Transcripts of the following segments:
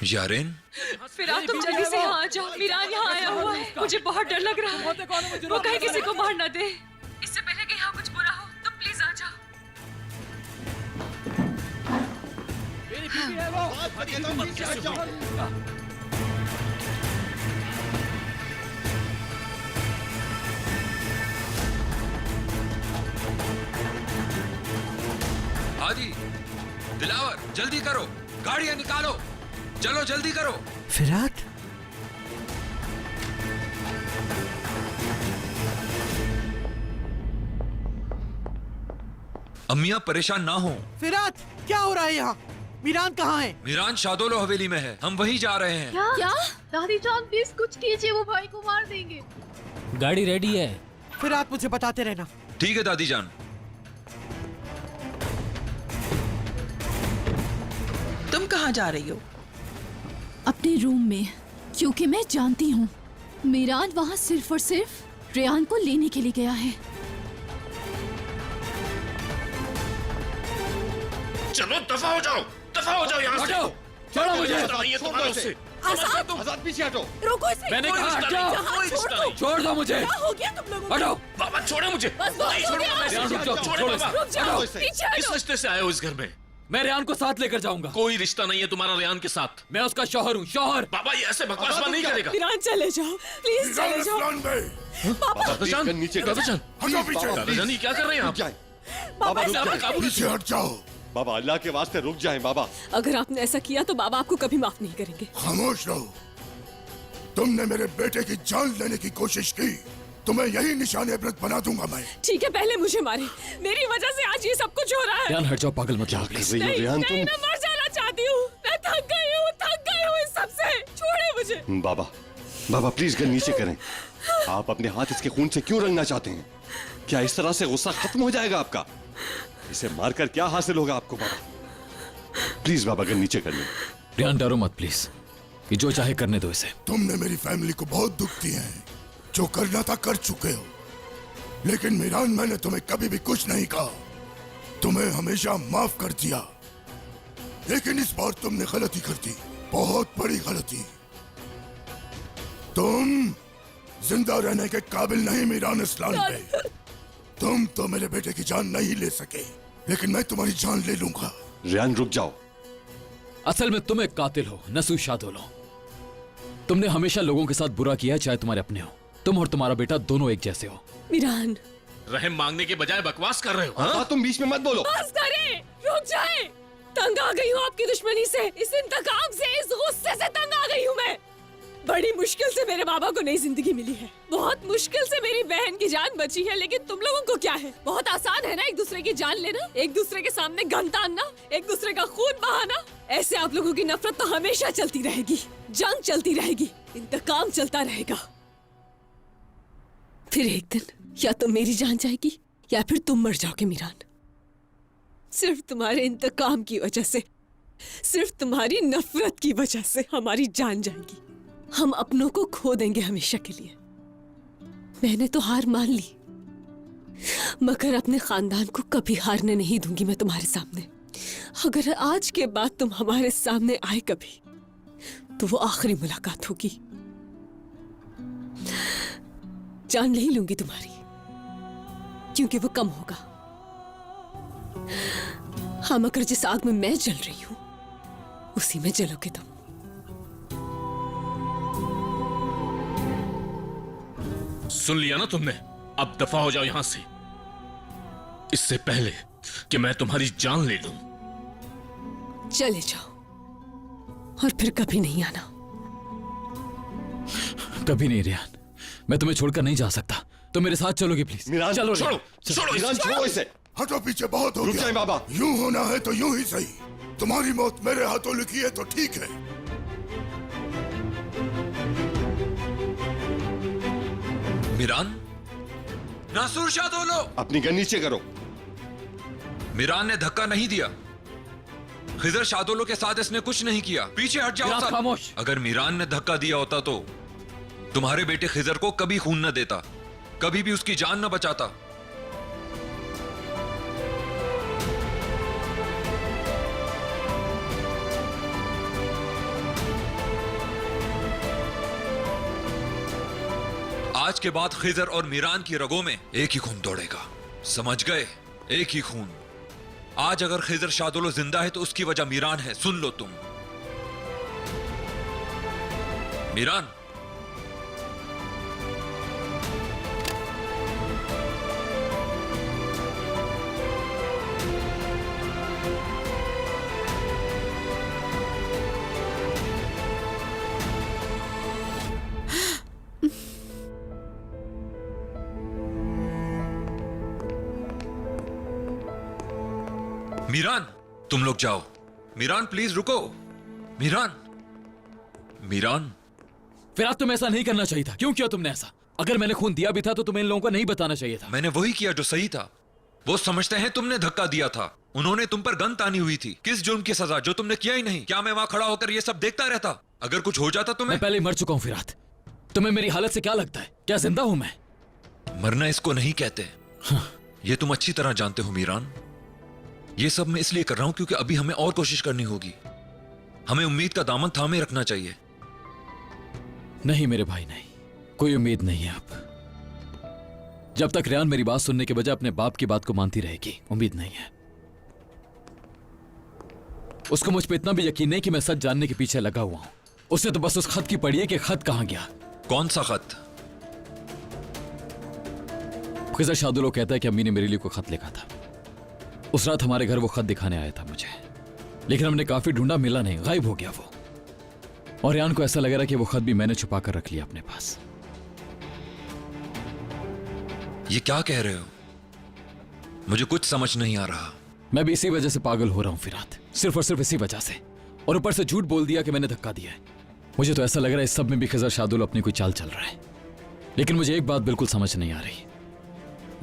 Yaren, फिर आप तुम जल्दी से यहाँ आ जाओ। मीरान यहाँ आया हुआ है, मुझे बहुत डर लग रहा है। वो कहीं किसी को मार ना दे। इससे पहले कि यहाँ कुछ बुरा हो, तुम प्लीज आ जाओ। आदि, दिलावर, जल्दी करो, गाड़ियां निकालो, चलो जल्दी करो। फिरात, अम्मियां परेशान ना हो। फिरात, क्या हो रहा है यहाँ? मीरान कहाँ है? मीरान शादोलो हवेली में है, हम वहीं जा रहे हैं। क्या? दादी जान प्लीज कुछ कीजिए, वो भाई को मार देंगे। गाड़ी रेडी है। फिरात, मुझे बताते रहना। ठीक है दादी जान। तुम कहाँ जा रही हो? अपने रूम में, क्योंकि मैं जानती हूँ मीरान वहाँ सिर्फ और सिर्फ रेहान को लेने के लिए गया है। चलो दफा हो जाओ यहाँ से। छोड़ो मुझे। ये तुम्हारा उससे। आजाद पीछे हटो। रोको इसे। मैंने कोई कहा रिश्ता नहीं, कोई रिश्ता नहीं। छोड़ दो मुझे। क्या हो गया तुम लोगों को? हटो। बाबा छोड़े मुझे। बस बहुत नहीं हो छोड़ूंगा गया। मैं। रेहान, रुक जाओ, छोड़े छोड़ो बाबा। रुक जाओ, इसे। पीछे किस हटो। रिश्ते से आए हो इस घर में? मैं रेहान को साथ लेकर जाऊंगा। कोई रिश्ता नहीं है तुम्हारा रेहान के साथ। मैं उसका शौहर हूँ, शौहर। बाबा ये ऐसे बकवास बात नहीं करेगा। मीरान चले जाओ, प्लीज चले जाओ। बाबा दादाजान, नीचे कर। दादाजान, हटो पीछे। दादाजान ये क्या कर रहे हैं आप? बाबा रुक बाबा, जाए। काबू पीछे हट जाओ। बाबा अल्लाह के वास्ते रुक जाएं बाबा। अगर आपने ऐसा किया तो बाबा आपको कभी माफ नहीं करेंगे। खामोश रहो। तुमने मेरे बेटे की जान लेने की कोशिश की, तुम्हें यही निशान इबरत बना दूंगा मैं। ठीक है, पहले मुझे मारे, मेरी वजह से आज ये सब कुछ हो रहा है। रेहान हट जाओ, पागल मत जाओ प्लीज। नहीं, रेहान नहीं, मैं मर जाना चाहती हूँ। मैं थक गई हूँ इस सब से। छोड़े मुझे। बाबा बाबा प्लीज गन नीचे करें। आप अपने हाथ इसके खून से क्यों रंगना चाहते हैं? क्या इस तरह से गुस्सा खत्म हो जाएगा आपका? इसे मारकर क्या हासिल होगा आपको बाबा? प्लीज बाबा गन नीचे कर लें। रेहान डरो मत प्लीज, कि जो चाहे करने दो इसे। तुमने मेरी फैमिली को बहुत दुख दिए हैं, जो करना था कर चुके हो। लेकिन मीरान, मैंने तुम्हें कभी भी कुछ नहीं कहा, तुम्हें हमेशा माफ कर दिया। लेकिन इस बार तुमने गलती कर दी, बहुत बड़ी गलती। तुम जिंदा रहने के काबिल नहीं मीरान इस्लाम पे। तुम तो मेरे बेटे की जान नहीं ले सके, लेकिन मैं तुम्हारी जान ले लूंगा। रेहान रुक जाओ। असल में तुम एक कातिल हो, नसूह शादोलो। तुमने हमेशा लोगों के साथ बुरा किया, चाहे तुम्हारे अपने हो। तुम और तुम्हारा बेटा दोनों एक जैसे हो। मीरान, रहम मांगने के बजाय बकवास कर रहे हो। हाँ? तुम बीच में मत बोलो। बस करे, रुक जाए। तंग आ गई हूँ आपकी दुश्मनी से, इस इंतकाम से, इस गुस्से से तंग आ गई हूँ मैं। बड़ी मुश्किल से मेरे बाबा को नई जिंदगी मिली है, बहुत मुश्किल से मेरी बहन की जान बची है। लेकिन तुम लोगों को क्या है? बहुत आसान है ना एक दूसरे की जान लेना, एक दूसरे के सामने गन तानना, एक दूसरे का खून बहाना। ऐसे आप लोगों की नफरत तो हमेशा चलती रहेगी, जंग चलती रहेगी, इंतकाम चलता रहेगा। फिर एक दिन या तो मेरी जान जाएगी या फिर तुम मर जाओगे मीरान। सिर्फ तुम्हारे इंतकाम की वजह से, सिर्फ तुम्हारी नफरत की वजह से हमारी जान जाएगी। हम अपनों को खो देंगे हमेशा के लिए। मैंने तो हार मान ली, मगर अपने खानदान को कभी हारने नहीं दूंगी मैं तुम्हारे सामने। अगर आज के बाद तुम हमारे सामने आए कभी, तो वो आखिरी मुलाकात होगी। जान नहीं लूंगी तुम्हारी, क्योंकि वो कम होगा। हाँ, मगर जिस आग में मैं जल रही हूं, उसी में जलोगे तुम। सुन लिया ना तुमने? अब दफा हो जाओ यहाँ से, इससे पहले कि मैं तुम्हारी जान ले लूं। चले जाओ और फिर कभी नहीं आना। कभी नहीं रेहान, मैं तुम्हें छोड़कर नहीं जा सकता। तुम मेरे साथ चलोगे प्लीज? मीरान चलो छोड़ो, छोड़ो मीरान इसे। छोड़ो इसे। हटो पीछे, बहुत हो रुक गया। जाए बाबा। यूं होना है तो यूं ही सही। तुम्हारी मौत मेरे हाथों लिखी है तो ठीक है। मीरान, नासूर शादोलो। अपनी गन नीचे करो। मीरान ने धक्का नहीं दिया। खिजर शादोलो के साथ इसने कुछ नहीं किया। पीछे हट जाओ सब। खामोश। अगर मीरान ने धक्का दिया होता तो तुम्हारे बेटे खिजर को कभी खून न देता, कभी भी उसकी जान न बचाता। आज के बाद खिजर और मीरान की रगों में एक ही खून दौड़ेगा, समझ गए? एक ही खून। आज अगर खिजर शादुलो जिंदा है तो उसकी वजह मीरान है, सुन लो तुम। मीरान, मीरान, तुम लोग जाओ। मीरान प्लीज रुको। मीरान, मीरान। फिरात, तुम्हें ऐसा नहीं करना चाहिए था। क्यों किया तुमने ऐसा? अगर मैंने खून दिया भी था तो तुम्हें इन लोगों को नहीं बताना चाहिए था। मैंने वही किया जो सही था। वो समझते हैं तुमने धक्का दिया था। उन्होंने तुम पर गन तानी हुई थी। किस जुर्म की सजा जो तुमने किया ही नहीं? क्या मैं वहां खड़ा होकर ये सब देखता रहता? अगर कुछ हो जाता तो मैं पहले मर चुका हूं फिरात। तुम्हें मेरी हालत से क्या लगता है? क्या जिंदा हूं मैं? मरना इसको नहीं कहते। ये तुम अच्छी तरह जानते हो मीरान। ये सब मैं इसलिए कर रहा हूं क्योंकि अभी हमें और कोशिश करनी होगी। हमें उम्मीद का दामन थामे रखना चाहिए। नहीं मेरे भाई, नहीं, कोई उम्मीद नहीं है अब। जब तक रेहान मेरी बात सुनने के बजाय अपने बाप की बात को मानती रहेगी, उम्मीद नहीं है। उसको मुझ पे इतना भी यकीन नहीं कि मैं सच जानने के पीछे लगा हुआ हूं। उसे तो बस उस खत की पड़ी है कि खत कहां गया। कौन सा खत? खिजर शादुलो कहता है कि अम्मी ने मेरे लिए कोई खत लिखा था। उस रात हमारे घर वो खत दिखाने आया था मुझे, लेकिन हमने काफी ढूंढा, मिला नहीं, गायब हो गया वो। और रेहान को ऐसा लग रहा है कि वो खत भी मैंने छुपा कर रख लिया अपने पास। ये क्या कह रहे हो? मुझे कुछ समझ नहीं आ रहा। मैं भी इसी वजह से पागल हो रहा हूं फिरात, सिर्फ और सिर्फ इसी वजह से। और ऊपर से झूठ बोल दिया कि मैंने धक्का दिया है। मुझे तो ऐसा लग रहा है इस सब में भी खिजर शादुलो अपनी कोई चाल चल रहा है। लेकिन मुझे एक बात बिल्कुल समझ नहीं आ रही।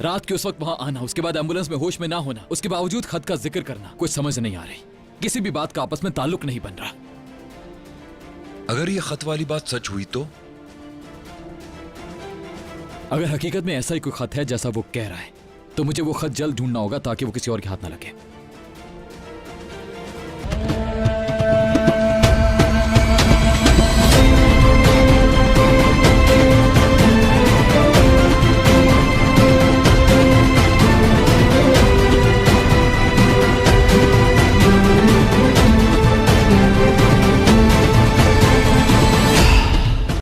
रात के उस वक्त वहां आना, उसके बाद एम्बुलेंस में होश में ना होना, उसके बावजूद खत का जिक्र करना, कुछ समझ नहीं आ रही। किसी भी बात का आपस में ताल्लुक नहीं बन रहा। अगर ये खत वाली बात सच हुई तो? अगर हकीकत में ऐसा ही कोई खत है जैसा वो कह रहा है, तो मुझे वो खत जल्द ढूंढना होगा ताकि वो किसी और के हाथ ना लगे।